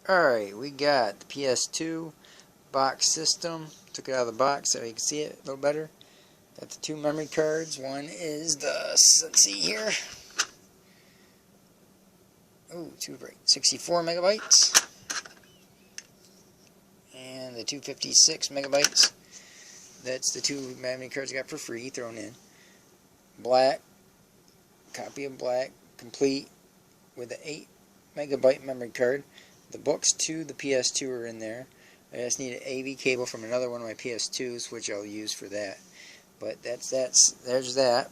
Alright, we got the PS2 box system. Took it out of the box so you can see it a little better. Got the two memory cards. One is the, let's see here. Oh, 64 megabytes. And the 256 megabytes. That's the two memory cards I got for free thrown in. Black, copy of black, complete with an 8 megabyte memory card. The books to the PS2 are in there. I just need an AV cable from another one of my PS2s, which I'll use for that. But there's that.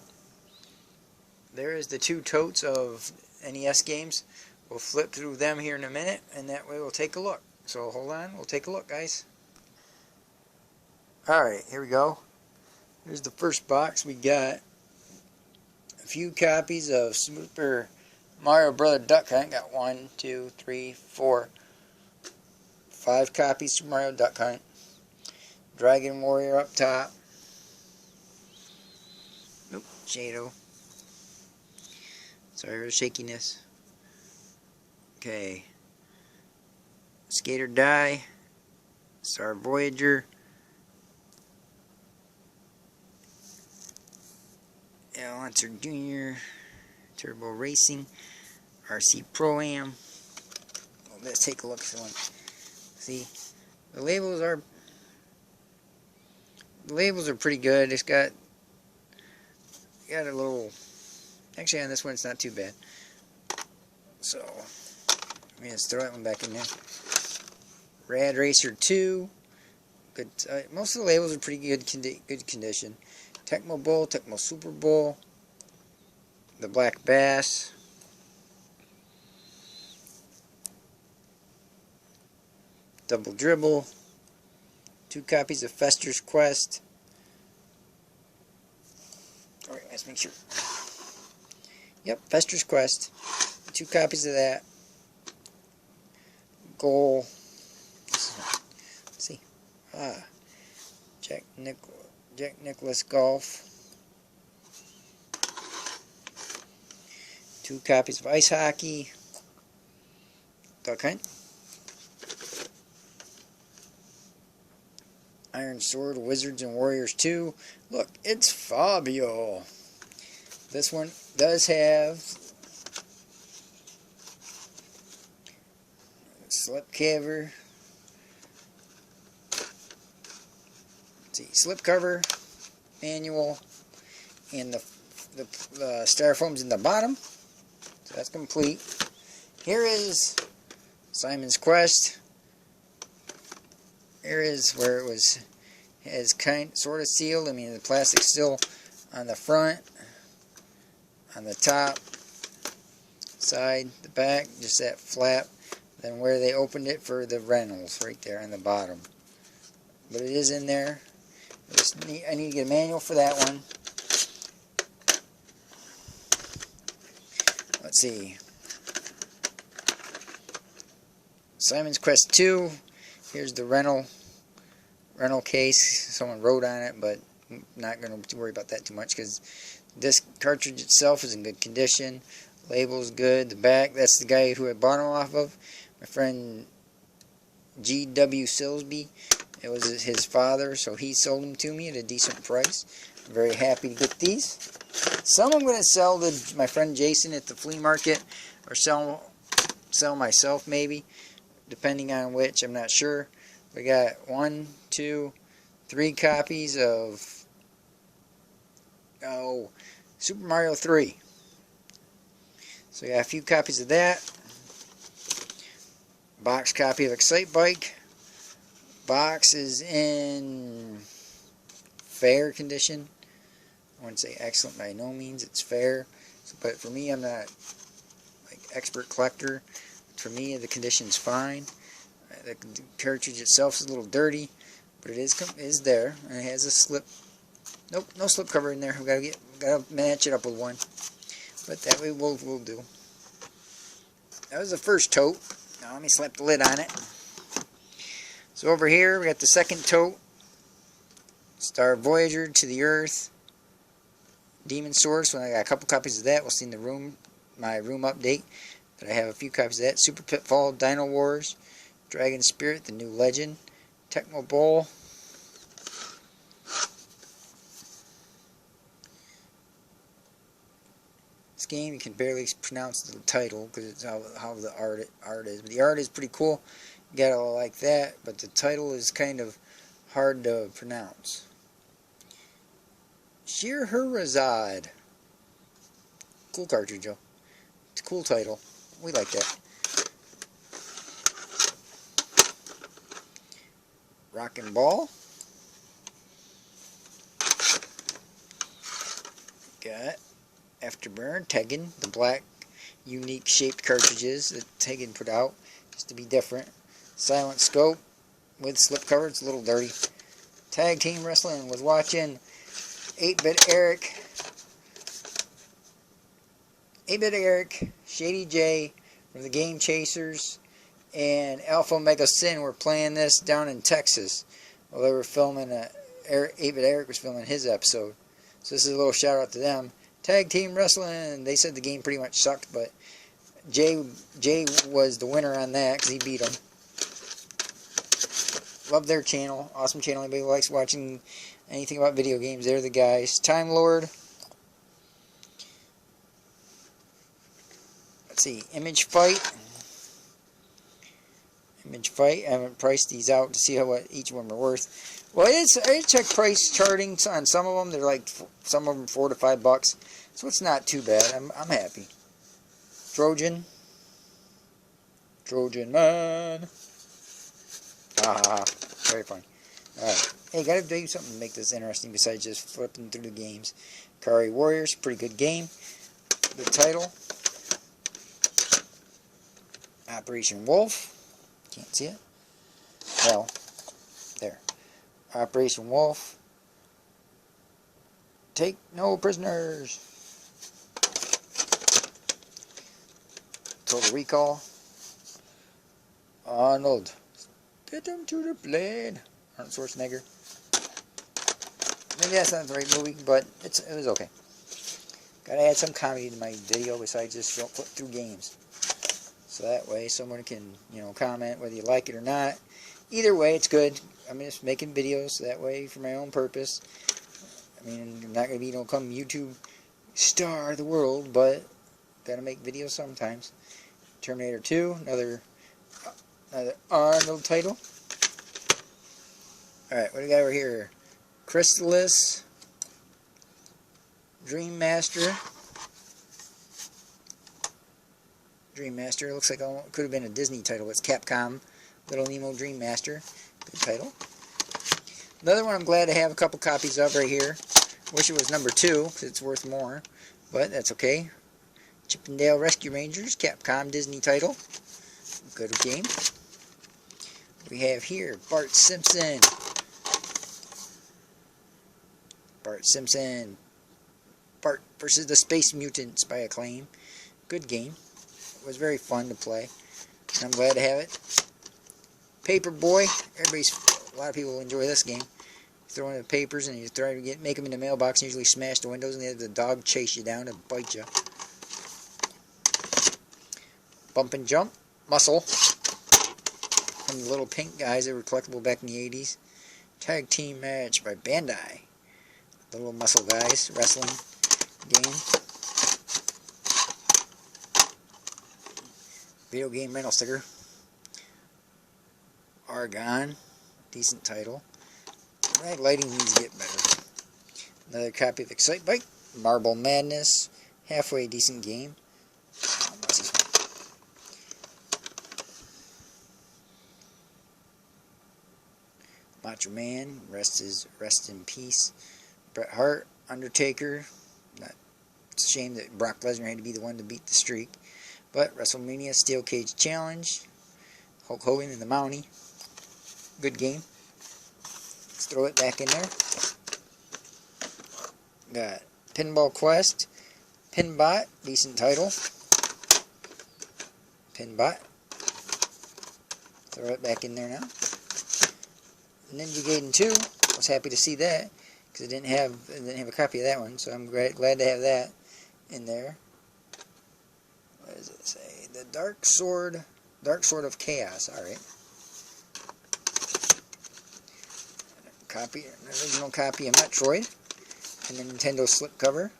There is the two totes of NES games. We'll flip through them here in a minute, and that way we'll take a look. So hold on, we'll take a look, guys. Alright, here we go. Here's the first box. We got a few copies of Super Mario Brother Duck Hunt. Got 1, 2, 3, 4, 5 copies of Super Mario Duck Hunt. Dragon Warrior up top. Nope, Shadow. Sorry for the shakiness. Okay. Skater Die. Star Voyager. Lancer Jr. Turbo Racing. RC Pro-Am. Well, let's take a look at this one. See, the labels are pretty good. It's got a little. Actually, on this one, it's not too bad. So, let me just throw that one back in there. Rad Racer 2. Good. Most of the labels are pretty good condition. Tecmo Bowl, Tecmo Super Bowl. The Black Bass. Double Dribble. 2 copies of Fester's Quest. Alright, let's make sure. Yep, Fester's Quest. 2 copies of that. Goal. Let's see. Jack Nicklaus Golf. 2 copies of Ice Hockey. Duck Hunt. Iron Sword, Wizards and Warriors 2. Look, it's Fabio. This one does have slip cover. Let's see, slip cover, manual, and the styrofoam's in the bottom. So that's complete. Here is Simon's Quest. Here is where it was sort of sealed. I mean, the plastic's still on the front, on the top, side, the back, just that flap. Then where they opened it for the rentals, right there on the bottom. But it is in there. I need to get a manual for that one. Let's see. Simon's Quest 2. Here's the rental case. Someone wrote on it, but I'm not going to worry about that too much because this cartridge itself is in good condition. Label's good. The back, that's the guy who I bought them off of. My friend G.W. Silsby. It was his father, so he sold them to me at a decent price. I'm very happy to get these. Some I'm going to sell to my friend Jason at the flea market, or sell myself maybe, depending on which. I'm not sure. We got 1, 2, 3 copies of Super Mario 3. So we got a few copies of that. Box copy of Excite Bike. Box is in fair condition. I wouldn't say excellent by no means. It's fair. So, but for me, I'm not like expert collector. For me, the condition's fine. The cartridge itself is a little dirty, but it is there, and it has a slip. Nope, no slip cover in there. We gotta match it up with one. But that way we'll do. That was the first tote. Now let me slap the lid on it. So over here we got the second tote. Star Voyager to the Earth. Demon Source. When I got a couple copies of that, we'll see in my room update. But I have a few copies of that. Super Pitfall, Dino Wars, Dragon Spirit, the new legend. Tecmo Bowl. This game, you can barely pronounce the title because it's how the art is. But the art is pretty cool. You gotta like that. But the title is kind of hard to pronounce. Scheherazade. Cool cartridge, Joe. It's a cool title. We like that. Rockin' Ball. Got Afterburn, Tegan, the black unique shaped cartridges that Tegan put out just to be different. Silent Scope with slipcover, it's a little dirty. Tag Team Wrestling was watching 8-Bit Eric, Shady J from the Game Chasers, and Alpha Omega Sin were playing this down in Texas while they were filming. 8-Bit Eric was filming his episode, so this is a little shout out to them. Tag Team Wrestling, they said the game pretty much sucked, but Jay was the winner on that because he beat them. Love their channel, awesome channel. Anybody who likes watching anything about video games, they're the guys. Time Lord. Let's see, Image Fight. I haven't priced these out to see what each one are worth. Well, I checked price charting on some of them. They're like some of them $4 to $5, so it's not too bad. I'm happy. Trojan Man. Very funny. All right, hey, gotta do something to make this interesting besides just flipping through the games. Kari Warriors, pretty good game. The title. Operation Wolf. Can't see it. Well, there. Operation Wolf. Take no prisoners. Total Recall. Arnold. Get him to the plane. Arnold Schwarzenegger. Maybe that's not the right movie, but it was okay. Gotta add some comedy to my video besides just flip through games. So that way someone can, comment whether you like it or not. Either way, it's good. I'm just making videos so that way for my own purpose. I mean, I'm not going to be come YouTube star of the world, but gotta make videos sometimes. Terminator 2, another Arnold title. Alright, what do we got over here? Chrysalis, Dream Master, looks like it could have been a Disney title. It's Capcom, Little Nemo Dream Master. Good title. Another one I'm glad to have a couple copies of right here. Wish it was number 2, because it's worth more, but that's okay. Chip 'n Dale Rescue Rangers, Capcom Disney title. Good game. We have here Bart Simpson. Bart versus the Space Mutants by Acclaim. Good game. It was very fun to play, and I'm glad to have it. Paperboy. A lot of people enjoy this game. Throw in the papers and you try to make them in the mailbox and usually smash the windows and they have the dog chase you down and bite you. Bump and Jump. Muscle. From the little pink guys that were collectible back in the 80s. Tag Team Match by Bandai. The little muscle guys. Wrestling game. Video game rental sticker. Argon. Decent title. My lighting needs to get better. Another copy of Excite Bike. Marble Madness. Halfway decent game. Macho Man. Rest in peace. Bret Hart. Undertaker. It's a shame that Brock Lesnar had to be the one to beat the streak. But WrestleMania Steel Cage Challenge. Hulk Hogan and the Mountie. Good game. Let's throw it back in there. Got Pinball Quest. Pinbot. Decent title. Pinbot. Throw it back in there now. Ninja Gaiden 2. I was happy to see that because I didn't have a copy of that one, so I'm glad to have that in there. What does it say? The Dark Sword of Chaos. All right. Copy, an original copy of Metroid, and the Nintendo slipcover.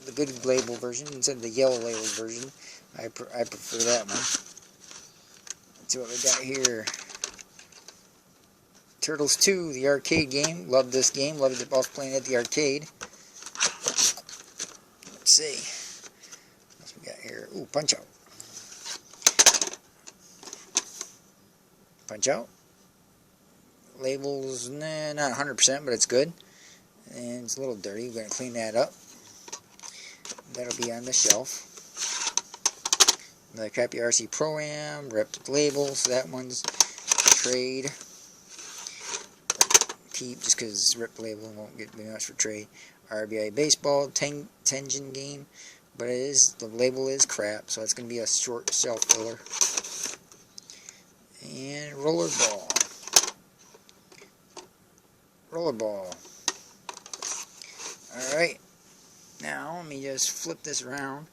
The good label version instead of the yellow label version. I prefer that one. Let's see what we got here. Turtles 2, the arcade game. Love this game. Loved it while playing at the arcade. Let's see. What else we got here? Ooh, Punch Out. Punch Out. Labels, nah, not 100%, but it's good. And it's a little dirty. We're going to clean that up. That'll be on the shelf. The crappy RC Pro-Am, ripped labels. That one's trade. Keep, just because it's ripped label, won't get very much for trade. RBI Baseball, Tengen game, but the label is crap, so it's going to be a short shelf filler. And Rollerball. Rollerball. Alright. Now, let me just flip this around.